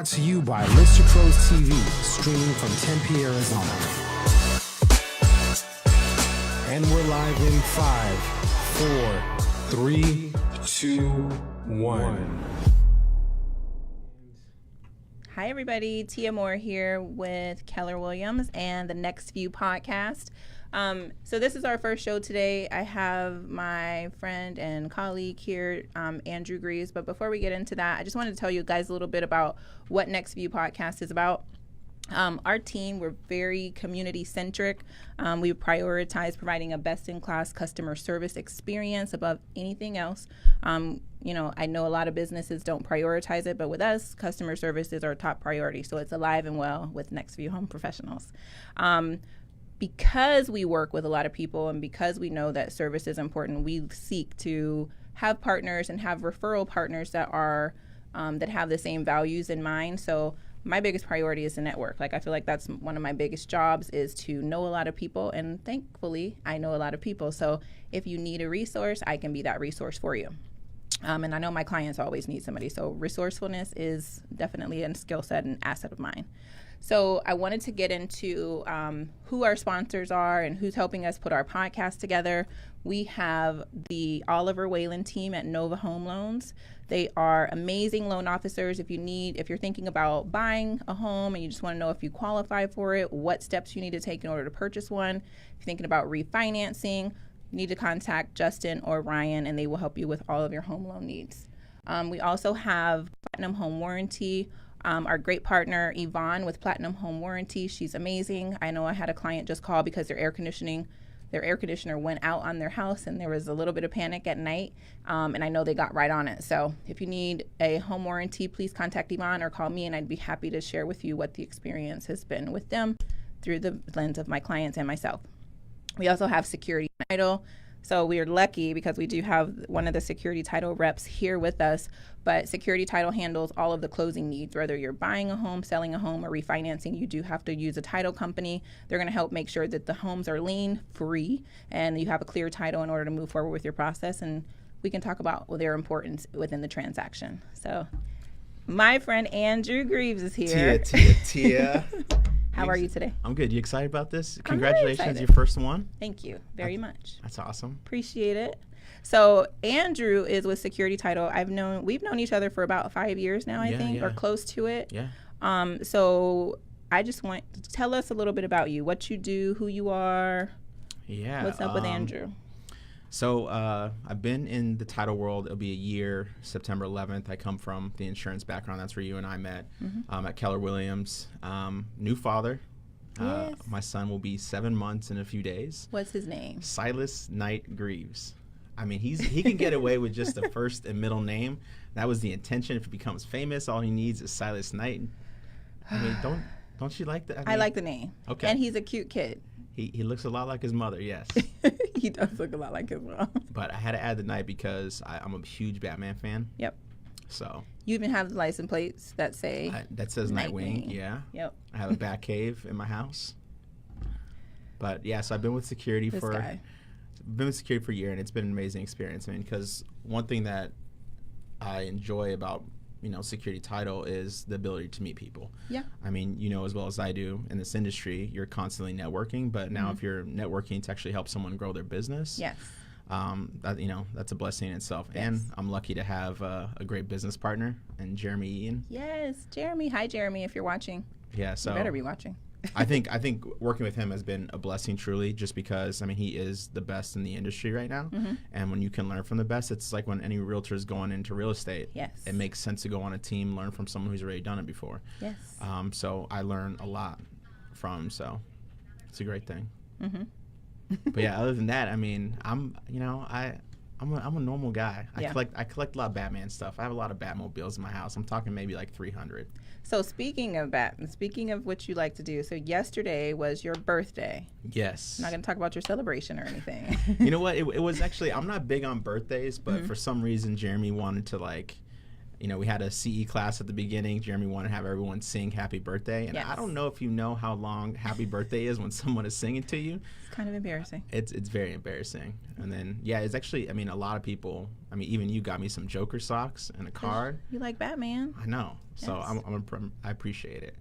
to you by Mr. Pros TV, streaming from Tempe, Arizona. And we're live in 5, 4, 3, 2, 1. Hi, everybody. Tia Moore here with Keller Williams and the NextView podcast. So this is our first show today. I have my friend and colleague here, Andrew Greaves. But before we get into that, I just wanted to tell you guys a little bit about what NextView podcast is about. Our team, we're very community-centric. We prioritize providing a best-in-class customer service experience above anything else. I know a lot of businesses don't prioritize it, but with us, customer service is our top priority. So it's alive and well with NextView Home Professionals. Because we work with a lot of people and because we know that service is important, we seek to have partners and have referral partners that are that have the same values in mind. So my biggest priority is to network. I feel like that's one of my biggest jobs is to know a lot of people, and thankfully I know a lot of people. So if you need a resource, I can be that resource for you. And I know my clients always need somebody. So resourcefulness is definitely a skill set and asset of mine. So I wanted to get into who our sponsors are and who's helping us put our podcast together. We have the Oliver Whalen team at Nova Home Loans. They are amazing loan officers. If you're thinking about buying a home and you just want to know if you qualify for it, what steps you need to take in order to purchase one. If you're thinking about refinancing, you need to contact Justin or Ryan, and they will help you with all of your home loan needs. We also have Platinum Home Warranty. Our great partner, Yvonne, with Platinum Home Warranty. She's amazing. I know I had a client just call because their air conditioner went out on their house and there was a little bit of panic at night. And I know they got right on it. So if you need a home warranty, please contact Yvonne or call me, and I'd be happy to share with you what the experience has been with them through the lens of my clients and myself. We also have Security Title. So we are lucky because we do have one of the Security Title reps here with us, but Security Title handles all of the closing needs. Whether you're buying a home, selling a home, or refinancing, you do have to use a title company. They're going to help make sure that the homes are lien free and you have a clear title in order to move forward with your process. And we can talk about their importance within the transaction. So my friend Andrew Greaves is here. Tia. How are you today? I'm good. You excited about this? I'm very Congratulations, excited. your first one. Thank you very much. That's awesome. Appreciate it. So Andrew is with Security Title. We've known each other for about 5 years now, I think, or close to it. Yeah. So I just want to tell us a little bit about you, what you do, who you are. Yeah. What's up with Andrew? So I've been in the title world. It'll be a year, September 11th. I come from the insurance background. That's where you and I met at Keller Williams. New father. Yes. My son will be 7 months in a few days. What's his name? Silas Knight Greaves. I mean, he can get away with just the first and middle name. That was the intention. If he becomes famous, all he needs is Silas Knight. I mean, don't you like that? I like the name. Okay. And he's a cute kid. He looks a lot like his mother, yes. He does look a lot like his mom. But I had to add the Knight because I'm a huge Batman fan. Yep. So You even have the license plates that say that says Nightwing. Yeah. Yep. I have a Batcave in my house. But yeah, so I've been with security for a year, and it's been an amazing experience. I mean, because one thing that I enjoy about Security Title is the ability to meet people. Yeah. I mean, as well as I do in this industry, you're constantly networking, but now if you're networking to actually help someone grow their business, yes, that's a blessing in itself. Yes. And I'm lucky to have a great business partner in Jeremy Ian. Yes, Jeremy. Hi, Jeremy, if you're watching. Yeah, so You better be watching. I think working with him has been a blessing truly, just because he is the best in the industry right now, and when you can learn from the best, it's like when any realtor is going into real estate. Yes, it makes sense to go on a team, learn from someone who's already done it before. Yes. So I learn a lot from him, so it's a great thing. But yeah, other than that, I'm a normal guy. I collect a lot of Batman stuff. I have a lot of Batmobiles in my house. I'm talking maybe like 300. So speaking of what you like to do, so yesterday was your birthday. Yes. I'm not going to talk about your celebration or anything. You know what? It was actually, I'm not big on birthdays, but for some reason Jeremy wanted to we had a CE class at the beginning. Jeremy wanted to have everyone sing happy birthday. And Yes. I don't know if you know how long happy birthday is when someone is singing to you. It's kind of embarrassing. It's very embarrassing. And then, it's actually, a lot of people, even you got me some Joker socks and a card. You like Batman? I know. So Yes. I appreciate it.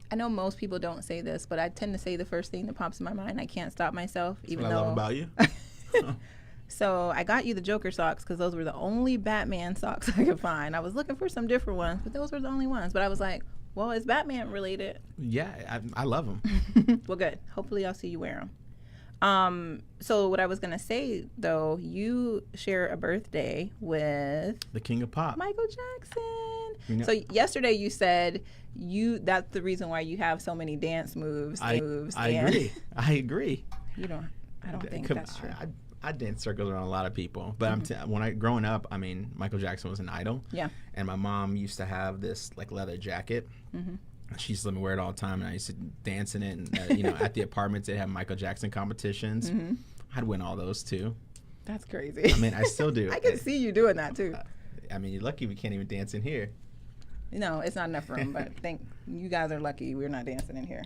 I know most people don't say this, but I tend to say the first thing that pops in my mind. I can't stop myself, That's even what I though. love about you. So I got you the Joker socks because those were the only Batman socks I could find. I was looking for some different ones, but those were the only ones. But I was like, well, it's Batman related. Yeah, I love them. Well, good. Hopefully I'll see you wear them. So what I was going to say, though, you share a birthday with The King of Pop. Michael Jackson. You know- So yesterday you said that's the reason why you have so many dance moves. I agree. I agree. I don't think that's true. I dance circles around a lot of people, but growing up, Michael Jackson was an idol. Yeah. And my mom used to have this like leather jacket. Mm-hmm. She used to let me wear it all the time, and I used to dance in it. And at the apartments, they'd have Michael Jackson competitions. Mm-hmm. I'd win all those too. That's crazy. I still do. I can see you doing that too. You're lucky we can't even dance in here. No, it's not enough room, but you guys are lucky we're not dancing in here.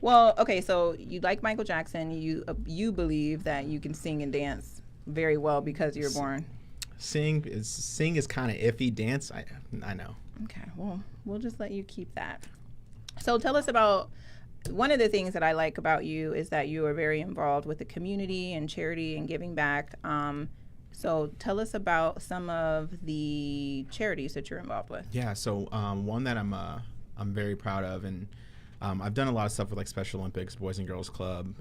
Well, okay, so you like Michael Jackson. You believe that you can sing and dance very well because you were born. Sing is kind of iffy. Dance, I know. Okay, well, we'll just let you keep that. So tell us about, one of the things that I like about you is that you are very involved with the community and charity and giving back. So tell us about some of the charities that you're involved with. Yeah, so one that I'm very proud of, and I've done a lot of stuff with like Special Olympics, Boys and Girls Club,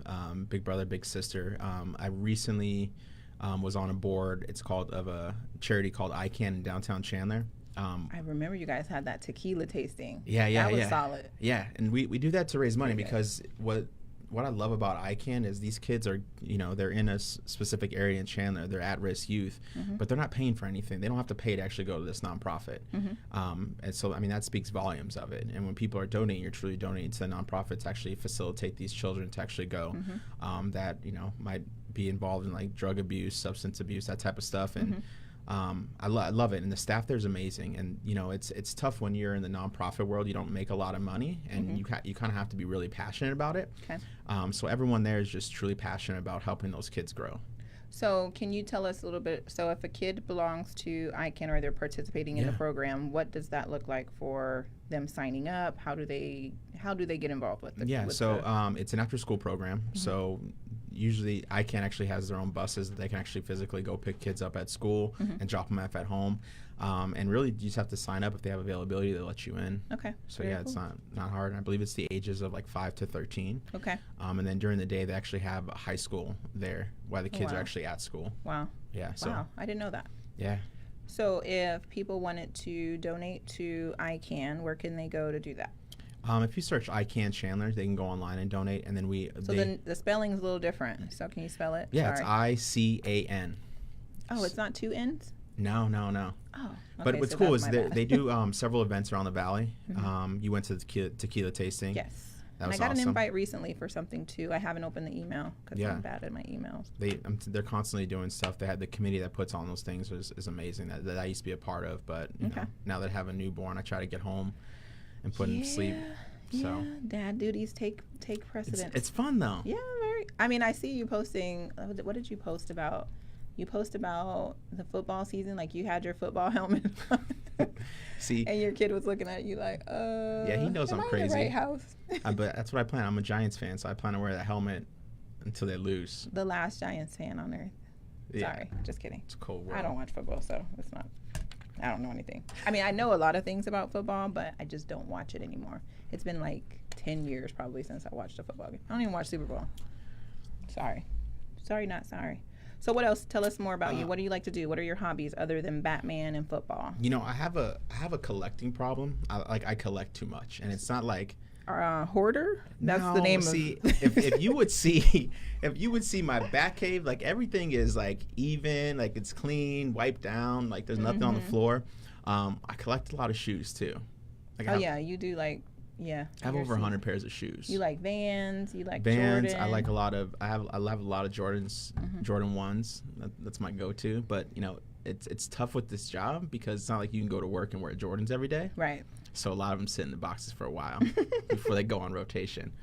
Big Brother, Big Sister. I recently was on a board. It's called of a charity called ICANN in downtown Chandler. I remember you guys had that tequila tasting. Yeah, that was solid. Yeah, and we do that to raise money because what I love about ICANN is these kids are, they're in a specific area in Chandler. They're at-risk youth, but they're not paying for anything. They don't have to pay to actually go to this nonprofit. And so, that speaks volumes of it. And when people are donating, you're truly donating to the nonprofit to actually facilitate these children to actually go that, might be involved in like drug abuse, substance abuse, that type of stuff. And I love it, and the staff there is amazing. And it's tough when you're in the nonprofit world. You don't make a lot of money, and you kind of have to be really passionate about it. Okay. So everyone there is just truly passionate about helping those kids grow. So can you tell us a little bit? So if a kid belongs to ICANN or they're participating in the program, what does that look like for them signing up? How do they get involved with it? It's an after-school program. So usually ICANN actually has their own buses that they can actually physically go pick kids up at school and drop them off at home. And really, you just have to sign up. If they have availability, they'll let you in. Okay. So Very it's cool. not hard. And I believe it's the ages of like 5 to 13. Okay. And then during the day, they actually have a high school there while the kids are wow. actually at school. Wow. Yeah. So Wow. I didn't know that. yeah. So if people wanted to donate to ICANN, where can they go to do that? If you search ICANN Chandler, they can go online and donate, and then then the spelling is a little different. So can you spell it? Yeah, Sorry. it's ICAN. Oh, it's not two N's? No. Oh. But okay, what's so cool that's is my bad. they do several events around the valley. You went to the tequila tasting. Yes. That was I got awesome. an invite recently for something too. I haven't opened the email because I'm bad at my emails. They're constantly doing stuff. They had the committee that puts on those things is amazing that I used to be a part of. But you know, now that I have a newborn, I try to get home and put him to sleep. So dad duties take precedence. It's fun though. Yeah, very. I mean, I see you posting. What did you post about? You post about the football season, like you had your football helmet on. See, and your kid was looking at you like, yeah, he knows I'm in crazy. the right house? But that's what I plan. I'm a Giants fan, so I plan to wear that helmet until they lose. The last Giants fan on earth. Yeah. Sorry, just kidding. It's a cold world. I don't watch football, so it's not. I don't know anything. I mean, I know a lot of things about football, but I just don't watch it anymore. It's been like 10 years probably since I watched a football game. I don't even watch Super Bowl. Sorry, not sorry. So what else? Tell us more about you. What do you like to do? What are your hobbies other than Batman and football? You know, I have a collecting problem. I collect too much, and it's not like hoarder. That's the name of. if you would see my Batcave, like everything is like even, like it's clean, wiped down, like there's nothing on the floor. I collect a lot of shoes too. You do like. Yeah, I have over 100 pairs of shoes. You like Vans? You like Vans? Jordan? I like a lot of. I have a lot of Jordans, Jordan 1s. That's my go-to. But you know, it's tough with this job because it's not like you can go to work and wear Jordans every day. Right. So a lot of them sit in the boxes for a while before they go on rotation.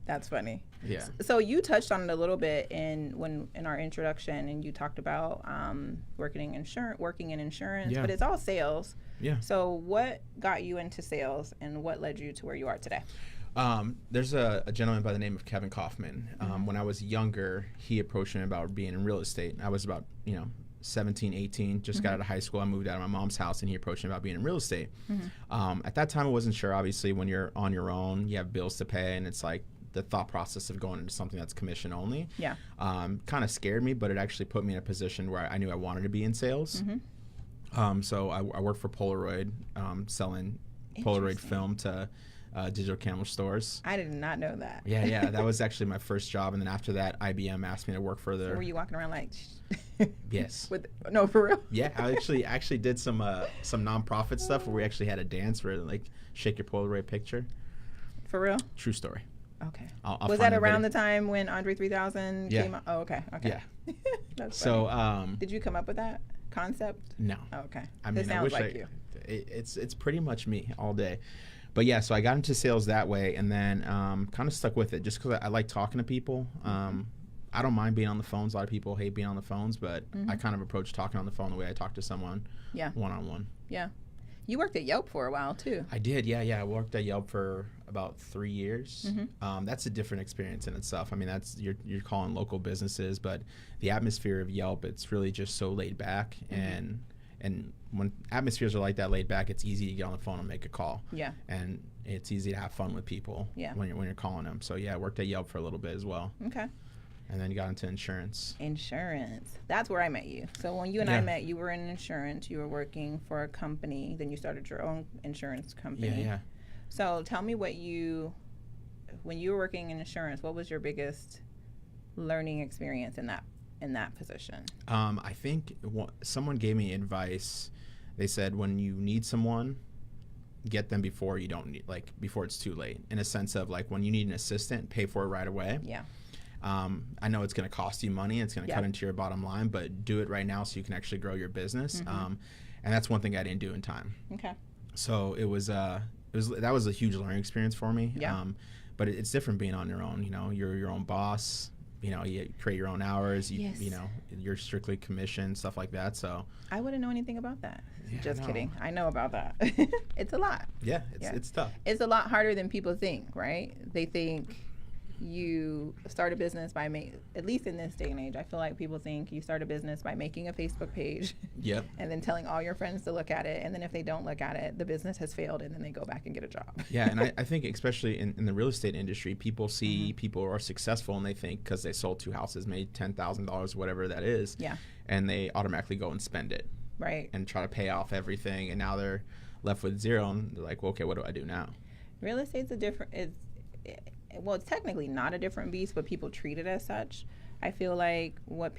That's funny. Yeah. So you touched on it a little bit in our introduction, and you talked about working in insurance, Yeah. but it's all sales. Yeah. So what got you into sales, and what led you to where you are today? There's a gentleman by the name of Kevin Kaufman. When I was younger, he approached me about being in real estate. I was about 17, 18, just got out of high school. I moved out of my mom's house, and he approached me about being in real estate. At that time, I wasn't sure. Obviously, when you're on your own, you have bills to pay, and it's like the thought process of going into something that's commission only. Yeah. Kind of scared me, but it actually put me in a position where I knew I wanted to be in sales. So I worked for Polaroid, selling Polaroid film to digital camera stores. I did not know that. Yeah, that was actually my first job, and then after that, IBM asked me to work for their. So were you walking around like? Yes. No, for real? Yeah, I actually did some nonprofit stuff where we actually had a dance where like shake your Polaroid picture. For real? True story. Okay. I'll was find that a around the video. time when Andre 3000 Yeah. came out? Oh, okay. Yeah. That's So funny. Did you come up with that concept? no. Oh, okay. I mean, it I sounds wish like you. It's pretty much me all day. But yeah, so I got into sales that way, and then kind of stuck with it just because I like talking to people. I don't mind being on the phones. A lot of people hate being on the phones, but I kind of approach talking on the phone the way I talk to someone one-on-one. Yeah. You worked at Yelp for a while, too. I did, yeah. I worked at Yelp for about 3 years. That's a different experience in itself. I mean, that's you're calling local businesses, but the atmosphere of Yelp, it's really just so laid back, and when atmospheres are like that laid back, it's easy to get on the phone and make a call. Yeah. And it's easy to have fun with people when you're calling them. So yeah, I worked at Yelp for a little bit as well. Okay. And then got into insurance. Insurance. That's where I met you. So when you and I met, you were in insurance. You were working for a company. Then you started your own insurance company. Yeah. So tell me when you were working in insurance, what was your biggest learning experience in that position? I think someone gave me advice. They said when you need someone, get them before before it's too late. In a sense of like when you need an assistant, pay for it right away. Yeah. I know it's going to cost you money. It's going to cut into your bottom line, but do it right now so you can actually grow your business. And that's one thing I didn't do in time. Okay. So that was a huge learning experience for me. Yeah. But it's different being on your own. You're your own boss. You create your own hours. You're strictly commission, stuff like that. So I wouldn't know anything about that. Yeah, Just I know. kidding. I know about that. It's a lot. Yeah, it's tough. It's a lot harder than people think, right? They think you start a business by at least in this day and age, I feel like people think you start a business by making a Facebook page. Yep. And then telling all your friends to look at it. And then if they don't look at it, the business has failed, and then they go back and get a job. Yeah, and I think especially in the real estate industry, people see people are successful and they think because they sold 2 houses, made $10,000, whatever that is, and they automatically go and spend it. Right. And try to pay off everything, and now they're left with zero, and they're like, well, okay, what do I do now? Real estate's it's technically not a different beast, but people treat it as such. I feel like when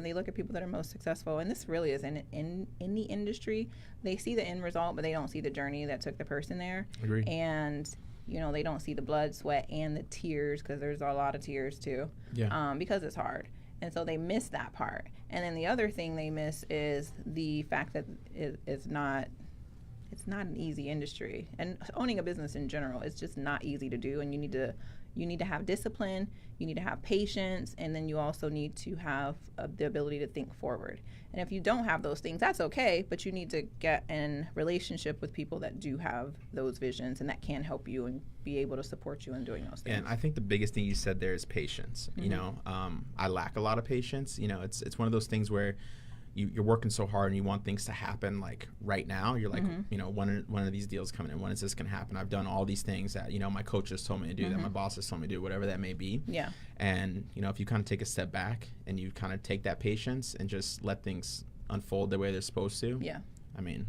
they look at people that are most successful, and this really is in the industry, they see the end result, but they don't see the journey that took the person there. Agree. And they don't see the blood, sweat, and the tears, because there's a lot of tears too. Yeah. Because it's hard, and so they miss that part. And then the other thing they miss is the fact that it's not an easy industry, and owning a business in general is just not easy to do. And you need to have discipline, you need to have patience, and then you also need to have the ability to think forward. And if you don't have those things, that's okay, but you need to get in relationship with people that do have those visions and that can help you and be able to support you in doing those things. And I think the biggest thing you said there is patience. I lack a lot of patience. It's one of those things where you're working so hard and you want things to happen like right now. You're like, when are these deals coming in? When is this going to happen? I've done all these things that, my coach has told me to do, that my boss has told me to do, whatever that may be. Yeah. And, if you kind of take a step back and you kind of take that patience and just let things unfold the way they're supposed to. Yeah. I mean,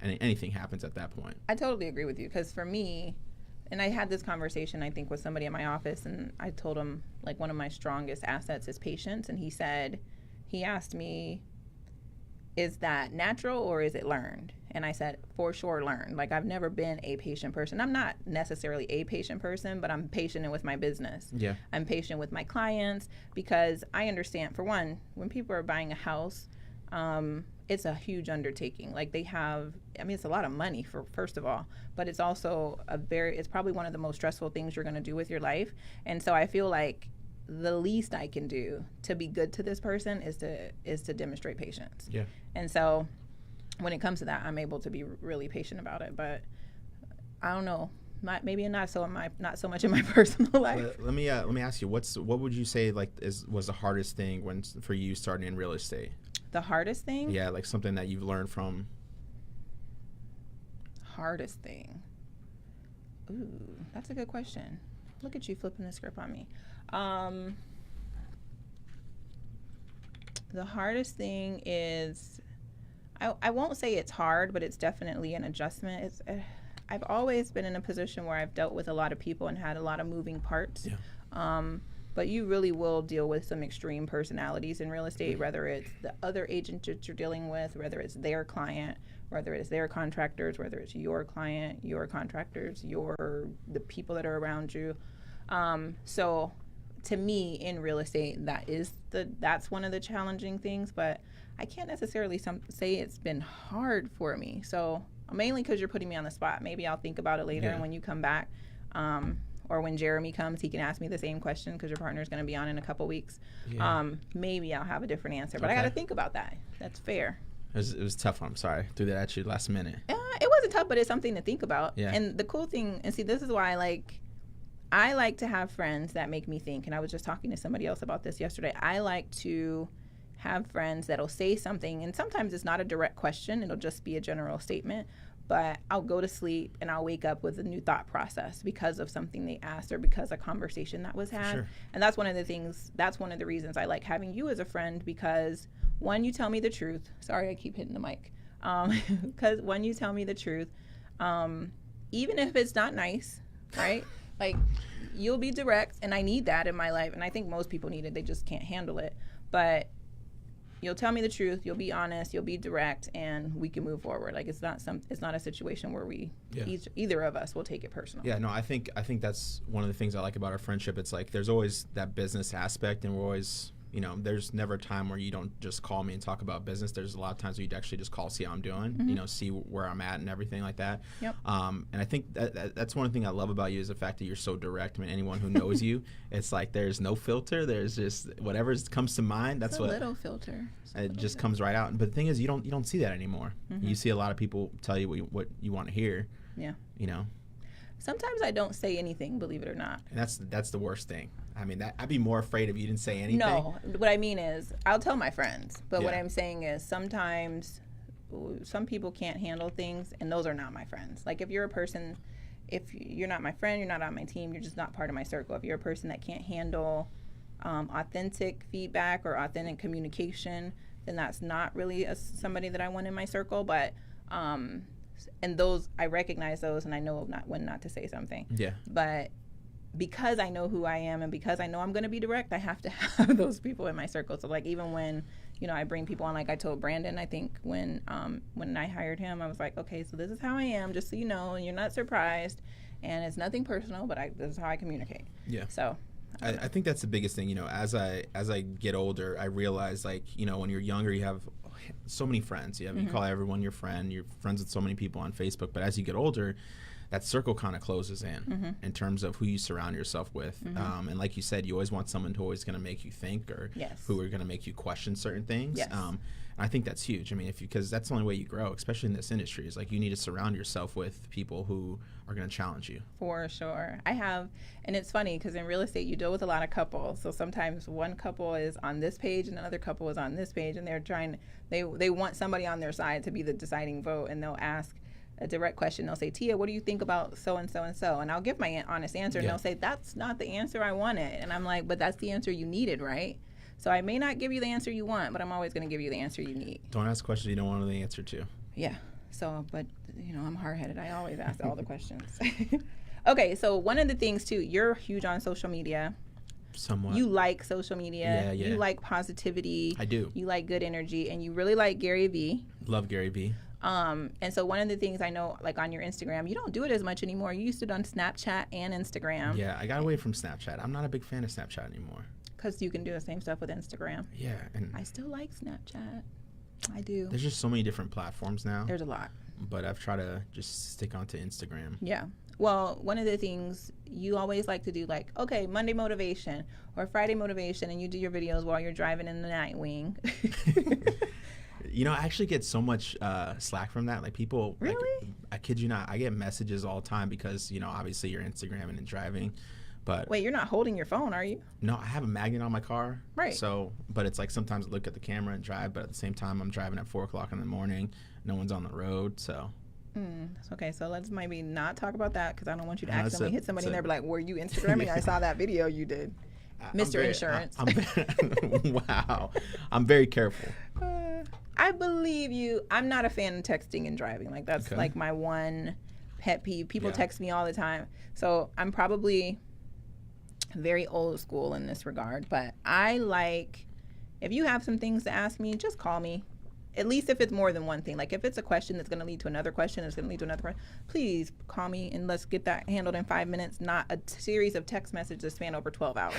anything happens at that point. I totally agree with you, because for me, and I had this conversation, I think, with somebody in my office, and I told him, like, one of my strongest assets is patience. And he asked me, is that natural or is it learned? And I said, for sure learned. Like, I've never been a patient person. I'm not necessarily a patient person, but I'm patient with my business. Yeah. I'm patient with my clients, because I understand, for one, when people are buying a house, it's a huge undertaking. Like they have, I mean, it's a lot of money for first of all, but it's also it's probably one of the most stressful things you're going to do with your life. And so I feel like the least I can do to be good to this person is to demonstrate patience. Yeah. And so when it comes to that, I'm able to be really patient about it. But I don't know, maybe not so much in my personal life. Let me ask you, what would you say like was the hardest thing for you starting in real estate? The hardest thing? Yeah, like something that you've learned from. Hardest thing. Ooh, that's a good question. Look at you flipping the script on me. The hardest thing is, I won't say it's hard, but it's definitely an adjustment. I've always been in a position where I've dealt with a lot of people and had a lot of moving parts. Yeah. But you really will deal with some extreme personalities in real estate, whether it's the other agent that you're dealing with, whether it's their client, whether it's their contractors, whether it's your client, your contractors, the people that are around you. So to me, in real estate, that's one of the challenging things, but I can't necessarily say it's been hard for me. So mainly because you're putting me on the spot. Maybe I'll think about it later, and when you come back, or when Jeremy comes, he can ask me the same question because your partner's going to be on in a couple weeks. Yeah. Maybe I'll have a different answer, but I got to think about that. That's fair. It was tough. I'm sorry. Threw that at you last minute. It wasn't tough, but it's something to think about. Yeah. And the cool thing, and see, this is why I like to have friends that make me think. And I was just talking to somebody else about this yesterday. I like to have friends that'll say something, and sometimes it's not a direct question. It'll just be a general statement. But I'll go to sleep and I'll wake up with a new thought process because of something they asked or because a conversation that was had. Sure. And that's one of the reasons I like having you as a friend, because one, you tell me the truth. Sorry, I keep hitting the mic. Because one, you tell me the truth. Even if it's not nice, right? Like, you'll be direct, and I need that in my life. And I think most people need it. They just can't handle it. But you'll tell me the truth, you'll be honest, you'll be direct, and we can move forward. Like, it's not a situation where either of us will take it personal. Yeah, no, I think that's one of the things I like about our friendship. It's like there's always that business aspect, and we're always, there's never a time where you don't just call me and talk about business. There's a lot of times where you'd actually just call, see how I'm doing, see where I'm at and everything like that. Yep. And I think that's one thing I love about you is the fact that you're so direct. I mean, anyone who knows you, it's like there's no filter. There's just whatever comes to mind. That's a little filter. It just comes right out. But the thing is, you don't see that anymore. Mm-hmm. You see a lot of people tell you what you want to hear. Yeah. Sometimes I don't say anything, believe it or not. And that's the worst thing. I mean, I'd be more afraid if you didn't say anything. No, what I mean is, I'll tell my friends. But what I'm saying is, sometimes some people can't handle things, and those are not my friends. Like, if you're not my friend, you're not on my team, you're just not part of my circle. If you're a person that can't handle authentic feedback or authentic communication, then that's not really somebody that I want in my circle. But and those, I recognize those, and I know when not to say something. Yeah. But because I know who I am, and because I know I'm going to be direct, I have to have those people in my circle. So, like, even when I bring people on, like I told Brandon, I think when I hired him, I was like, okay, so this is how I am, just so you know, and you're not surprised, and it's nothing personal, but this is how I communicate. Yeah. So. I think that's the biggest thing. As I get older, I realize, like, when you're younger, you have so many friends. You call everyone your friend. You're friends with so many people on Facebook. But as you get older, that circle kind of closes in terms of who you surround yourself with. And like you said, you always want someone who always going to make you think, or who are going to make you question certain things. Yes. And I think that's huge. I mean, because that's the only way you grow, especially in this industry, is like you need to surround yourself with people who are going to challenge you. For sure. And it's funny because in real estate, you deal with a lot of couples. So sometimes one couple is on this page and another couple is on this page, and they want somebody on their side to be the deciding vote, and they'll ask a direct question. They'll say, Tia, what do you think about so and so and so? And I'll give my honest answer, and they'll say, that's not the answer I wanted. And I'm like, but that's the answer you needed, right? So I may not give you the answer you want, but I'm always going to give you the answer you need. Don't ask questions you don't want to know the answer to. Yeah. So, but, I'm hard-headed. I always ask all the questions. Okay, so one of the things, too, you're huge on social media. Somewhat. You like social media. Yeah. You like positivity. I do. You like good energy, and you really like Gary Vee. Love Gary Vee. And so one of the things I know, like on your Instagram, you don't do it as much anymore. You used to do on Snapchat and Instagram. Yeah, I got away from Snapchat. I'm not a big fan of Snapchat anymore. Because you can do the same stuff with Instagram. Yeah. And I still like Snapchat. I do. There's just so many different platforms now. There's a lot. But I've tried to just stick onto Instagram. Yeah. Well, one of the things you always like to do, like, okay, Monday motivation or Friday motivation, and you do your videos while you're driving in the Nightwing. You know, I actually get so much slack from that. Like, people, really? Like, I kid you not, I get messages all the time because, you know, obviously you're Instagramming and driving. But wait, you're not holding your phone, are you? No, I have a magnet on my car. Right. So, but it's like sometimes I look at the camera and drive, but at the same time I'm driving at 4 o'clock in the morning. No one's on the road, so. Okay, so let's maybe not talk about that because I don't want you to No, accidentally hit somebody and they're like, were you Instagramming? I saw that video you did. Mr. Insurance. Wow. I'm very careful. I believe you. I'm not a fan of texting and driving. Like, that's like my one pet peeve. People text me all the time. So I'm probably very old school in this regard. But I like, if you have some things to ask me, just call me. At least if it's more than one thing. Like, if it's a question that's going to lead to another question, it's going to lead to another question, please call me and let's get that handled in 5 minutes, not a series of text messages that span over 12 hours.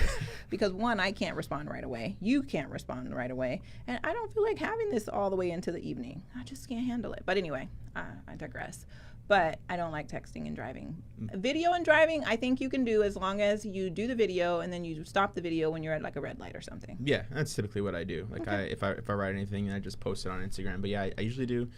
Because one, I can't respond right away. You can't respond right away. And I don't feel like having this all the way into the evening. I just can't handle it. But anyway, I digress. But I don't like texting and driving. Video and driving, I think you can do as long as you do the video and then you stop the video when you're at like a red light or something. Yeah, that's typically what I do. Like, if I write anything, I just post it on Instagram. But yeah, I usually do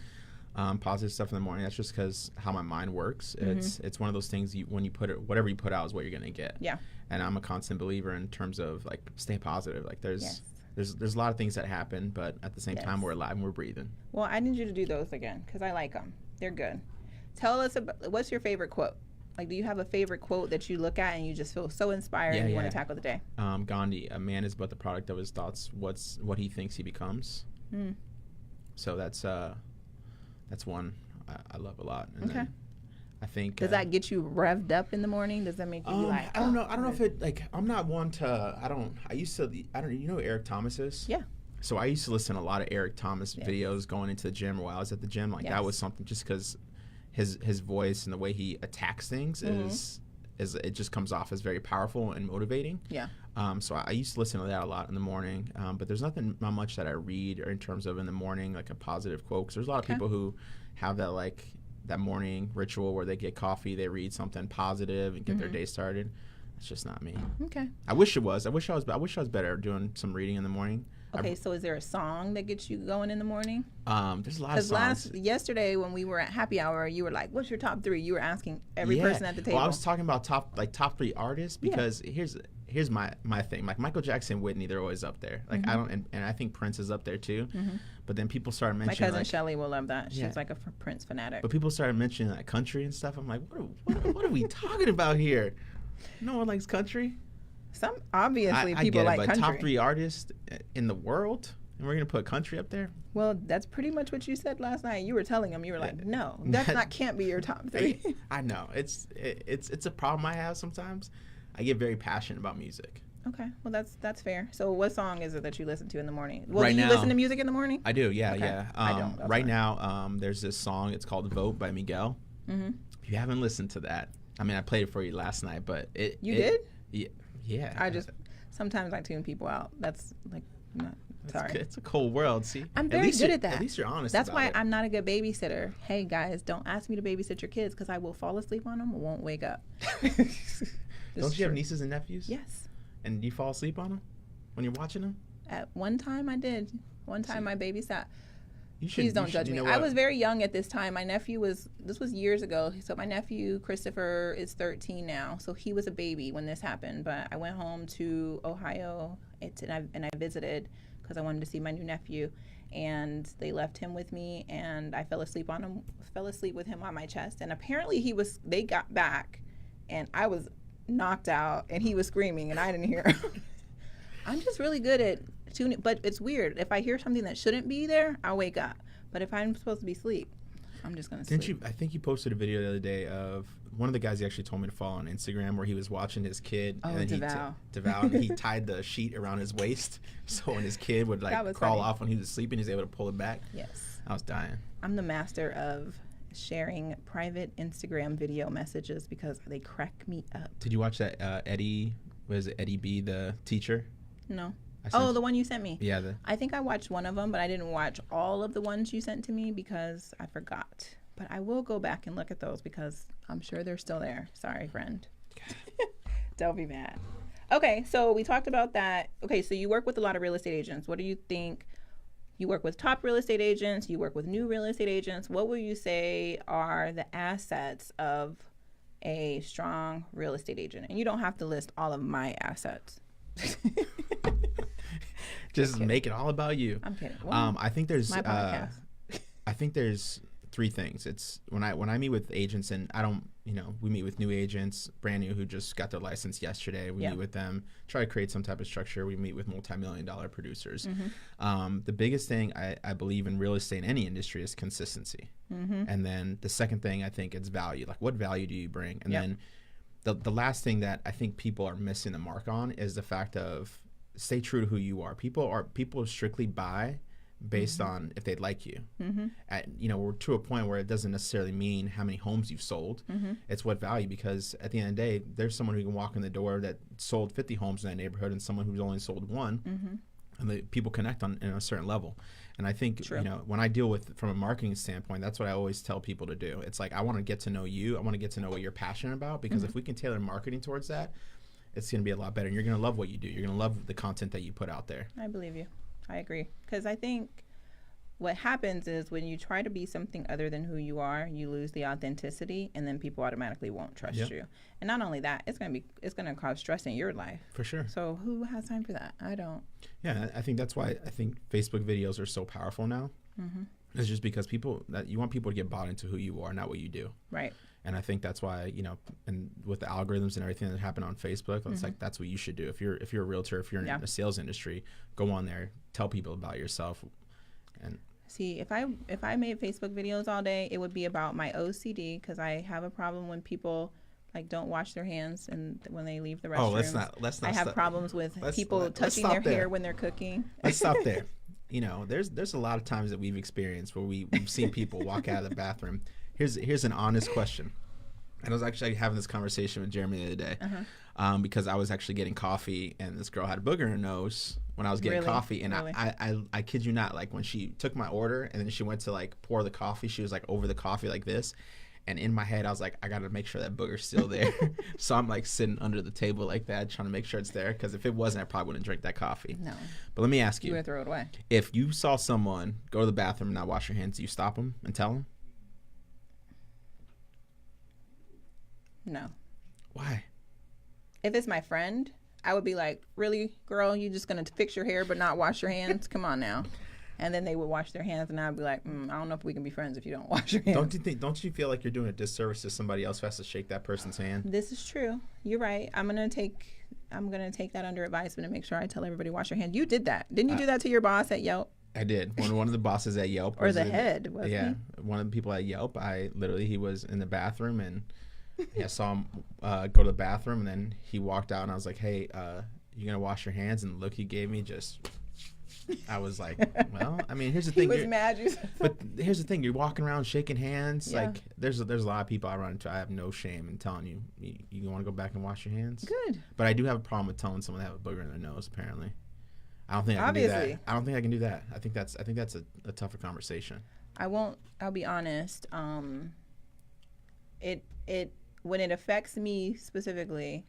positive stuff in the morning. That's just because how my mind works. It's one of those things when you put it, whatever you put out is what you're gonna get. Yeah. And I'm a constant believer in terms of like stay positive. Like there's a lot of things that happen, but at the same time we're alive and we're breathing. Well, I need you to do those again because I like them. They're good. Tell us about, what's your favorite quote? Like, do you have a favorite quote that you look at and you just feel so inspired and you want to tackle the day? Gandhi, a man is but the product of his thoughts. What he thinks he becomes. So that's one I love a lot. And then I think. Does that get you revved up in the morning? Does that make you be like? I don't know. I don't know if it like. I'm not one to. You know who Eric Thomas is? Yeah. So I used to listen to a lot of Eric Thomas videos going into the gym while I was at the gym. Like that was something just because. His voice and the way he attacks things is it just comes off as very powerful and motivating. Yeah. So I used to listen to that a lot in the morning. But there's not much that I read or in terms of in the morning like a positive quote. 'Cause there's a lot of people who have that morning ritual where they get coffee, they read something positive and get their day started. It's just not me. Okay. I wish it was. I wish I was better at doing some reading in the morning. Okay, so is there a song that gets you going in the morning? There's a lot of songs. Yesterday when we were at happy hour, you were like, "What's your top 3?" You were asking every person at the table. Well, I was talking about top 3 artists because here's my thing. Like Michael Jackson, Whitney, they're always up there. Like I don't, and I think Prince is up there too. But then people started mentioning. My cousin Shelly will love that. She's like a Prince fanatic. But people started mentioning like country and stuff. I'm like, what are we talking about here? No one likes country. Some obviously I people get it, like but country. Top 3 artists in the world. And we're going to put country up there? Well, that's pretty much what you said last night. You were telling him, you were like, no, can't be your top 3. I know. It's a problem I have sometimes. I get very passionate about music. Okay. Well, that's fair. So what song is it that you listen to in the morning? Well, do you listen to music in the morning? I do, yeah. I don't. Right now, there's this song. It's called Vote by Miguel. If you haven't listened to that, I mean, I played it for you last night, but You did? Yeah. I just, sometimes I tune people out. That's like, not. Sorry. It's a cold world, see? I'm very good at that. At least you're honest. That's why I'm not a good babysitter. Hey, guys, don't ask me to babysit your kids because I will fall asleep on them and won't wake up. Don't you have nieces and nephews? Yes. And do you fall asleep on them when you're watching them? At one time, I did. One time, I babysat. Please don't judge me. I was very young at this time. My nephew this was years ago. So my nephew, Christopher, is 13 now. So he was a baby when this happened. But I went home to Ohio and I visited because I wanted to see my new nephew, and they left him with me, and I fell asleep with him on my chest, and apparently they got back, and I was knocked out, and he was screaming, and I didn't hear him. I'm just really good at tuning, but it's weird. If I hear something that shouldn't be there, I'll wake up, but if I'm supposed to be asleep, I'm just gonna sleep. I think you posted a video the other day of one of the guys he actually told me to follow on Instagram where he was watching his kid and he tied the sheet around his waist so when his kid would crawl off when he was sleeping, he's able to pull it back. Yes. I was dying. I'm the master of sharing private Instagram video messages because they crack me up. Did you watch that Eddie B, the teacher? No. The one you sent me. Yeah. I think I watched one of them, but I didn't watch all of the ones you sent to me because I forgot. But I will go back and look at those because I'm sure they're still there. Sorry, friend. Don't be mad. Okay, so we talked about that. Okay, so you work with a lot of real estate agents. What do you think? You work with top real estate agents. You work with new real estate agents. What would you say are the assets of a strong real estate agent? And you don't have to list all of my assets. Just make it all about you. I'm kidding. Well, I think there's my podcast. I think there's three things. It's when I meet with agents, and I don't, we meet with new agents, brand new, who just got their license yesterday. We meet with them, try to create some type of structure. We meet with multi-million-dollar producers. The biggest thing I believe in real estate in any industry is consistency. And then the second thing, I think, it's value. Like, what value do you bring? And then the last thing that I think people are missing the mark on is the fact of stay true to who you are. People strictly buy based on if they'd like you. We're to a point where it doesn't necessarily mean how many homes you've sold. It's what value, because at the end of the day, there's someone who can walk in the door that sold 50 homes in that neighborhood and someone who's only sold one. And the people connect on a certain level. And I think, when I deal with from a marketing standpoint, that's what I always tell people to do. It's like, I want to get to know you. I want to get to know what you're passionate about, because if we can tailor marketing towards that, it's going to be a lot better. And you're going to love what you do. You're going to love the content that you put out there. I believe you. I agree. Because I think what happens is when you try to be something other than who you are, you lose the authenticity, and then people automatically won't trust you. And not only that, it's gonna cause stress in your life. For sure. So who has time for that? I don't. Yeah, I think that's why I think Facebook videos are so powerful now. It's just because you want people to get bought into who you are, not what you do. Right. And I think that's why, and with the algorithms and everything that happened on Facebook, it's like, that's what you should do. If you're a realtor, if you're in a sales industry, go on there, tell people about yourself. And see, if I made Facebook videos all day, it would be about my OCD, because I have a problem when people don't wash their hands and when they leave the restroom. Oh, let's not. I have problems with people touching their hair when they're cooking. Let's stop there. There's a lot of times that we've experienced where we've seen people walk out of the bathroom. Here's an honest question. And I was actually having this conversation with Jeremy the other day, because I was actually getting coffee, and this girl had a booger in her nose when I was getting coffee, and I kid you not, when she took my order and then she went to pour the coffee, she was over the coffee like this, and in my head I was like, I gotta make sure that booger's still there. So I'm sitting under the table like that, trying to make sure it's there, because if it wasn't, I probably wouldn't drink that coffee. No. But let me ask you, would throw it away. If you saw someone go to the bathroom and not wash your hands, do you stop them and tell them? No. Why? If it's my friend, I would be like, really, girl, you just going to fix your hair but not wash your hands? Come on now. And then they would wash their hands, and I'd be like, I don't know if we can be friends if you don't wash your hands. Don't you feel like you're doing a disservice to somebody else who has to shake that person's hand? This is true. You're right. I'm gonna take that under advisement and make sure I tell everybody wash your hands. You did that. Didn't you do that to your boss at Yelp? I did. One of the bosses at Yelp. Or the head, wasn't he? One of the people at Yelp, he was in the bathroom, and I saw him go to the bathroom, and then he walked out, and I was like, hey, you gonna wash your hands? And the look he gave me, I was like, well, I mean, here's the thing. He was mad. But here's the thing. You're walking around shaking hands. Yeah. There's a lot of people I run into. I have no shame in telling you want to go back and wash your hands? Good. But I do have a problem with telling someone they have a booger in their nose, apparently. I don't think I can do that. I don't think I can do that. I think that's a tougher conversation. I'll be honest. When it affects me specifically,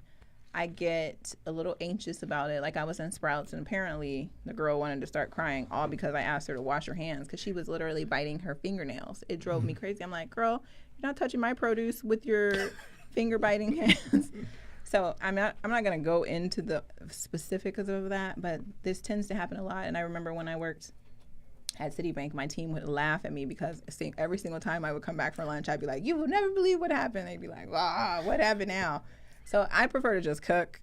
I get a little anxious about it. I was in Sprouts, and apparently the girl wanted to start crying, all because I asked her to wash her hands, because she was literally biting her fingernails. It drove me crazy. I'm like, girl, you're not touching my produce with your finger biting hands. So I'm not going to go into the specifics of that, but this tends to happen a lot. And I remember when I worked at Citibank, my team would laugh at me, because every single time I would come back for lunch, I'd be like, you will never believe what happened. They'd be like, what happened now? So I prefer to just cook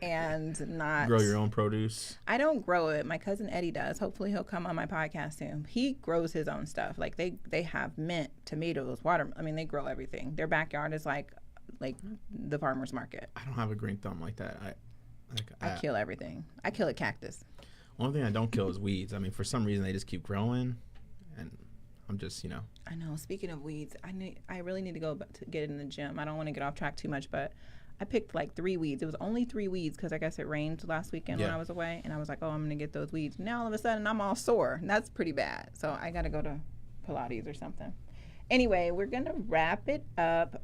and not grow your own produce. I don't grow it. My cousin Eddie does. Hopefully he'll come on my podcast soon. He grows his own stuff. They have mint, tomatoes, water. I mean, they grow everything. Their backyard is like the farmer's market. I don't have a green thumb like that. I kill everything. I kill a cactus. Only thing I don't kill is weeds. I mean, for some reason they just keep growing, and I'm just, I know. Speaking of weeds, I really need to go to get in the gym. I don't want to get off track too much, but I picked like 3 weeds. It was only 3 weeds because I guess it rained last weekend when I was away. And I was like, oh, I'm going to get those weeds. Now all of a sudden I'm all sore. That's pretty bad. So I got to go to Pilates or something. Anyway, we're going to wrap it up.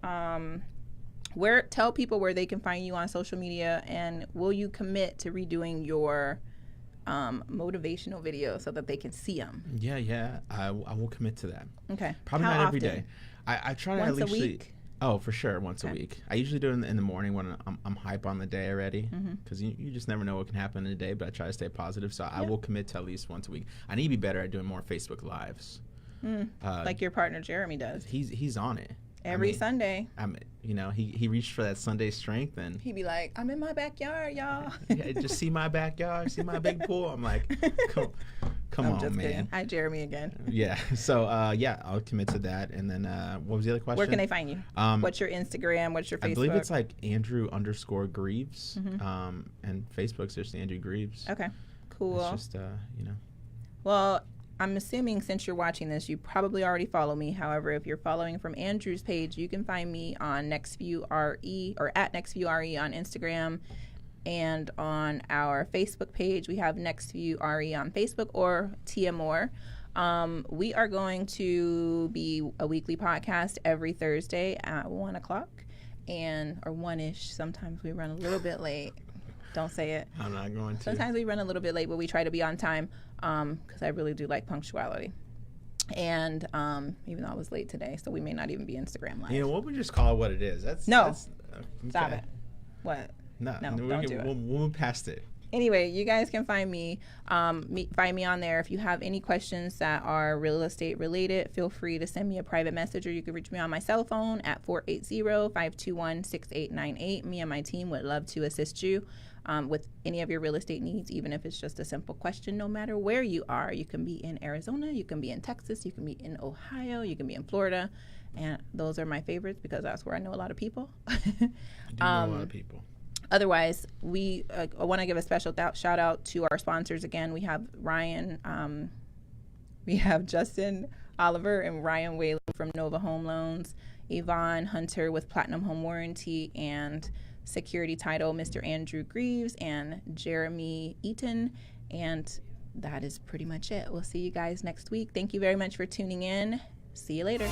Tell people where they can find you on social media, and will you commit to redoing your motivational videos so that they can see them? Yeah. I will commit to that. Okay. Probably How not every often? day. I try to Once at least a week? Oh, for sure, once a week. I usually do it in the morning when I'm hype on the day already, because you just never know what can happen in a day. But I try to stay positive, so I will commit to at least once a week. I need to be better at doing more Facebook Lives, like your partner Jeremy does. He's on it Every Sunday. He reached for that Sunday strength, and He'd be like, I'm in my backyard, y'all. just see my backyard, see my big pool. I'm like, come on, just man. kidding. Hi, Jeremy again. Yeah. So I'll commit to that. And then what was the other question? Where can they find you? What's your Instagram? What's your Facebook? I believe it's like Andrew_Greaves, and Facebook's just Andrew Greaves. Okay, cool. It's just Well, I'm assuming since you're watching this, you probably already follow me. However, if you're following from Andrew's page, you can find me on NextView RE or at NextView RE on Instagram, and on our Facebook page, we have NextView RE on Facebook or TMOR. We are going to be a weekly podcast every Thursday at 1 o'clock or 1-ish. Sometimes we run a little bit late. Don't say it. I'm not going to. Sometimes we run a little bit late, but we try to be on time because I really do like punctuality. And even though I was late today, so we may not even be Instagram Live. What we just call it what it is. Okay. Stop it. What? No, don't do it. We'll move past it. Anyway, you guys can find me on there. If you have any questions that are real estate related, feel free to send me a private message, or you can reach me on my cell phone at 480-521-6898. Me and my team would love to assist you with any of your real estate needs, even if it's just a simple question, no matter where you are. You can be in Arizona, you can be in Texas, you can be in Ohio, you can be in Florida. And those are my favorites because that's where I know a lot of people. You do know a lot of people. Otherwise, I want to give a special shout out to our sponsors again. We have Ryan, we have Justin Oliver and Ryan Whaley from Nova Home Loans, Yvonne Hunter with Platinum Home Warranty and Security Title, Mr. Andrew Greaves, and Jeremy Eaton. And that is pretty much it. We'll see you guys next week. Thank you very much for tuning in. See you later.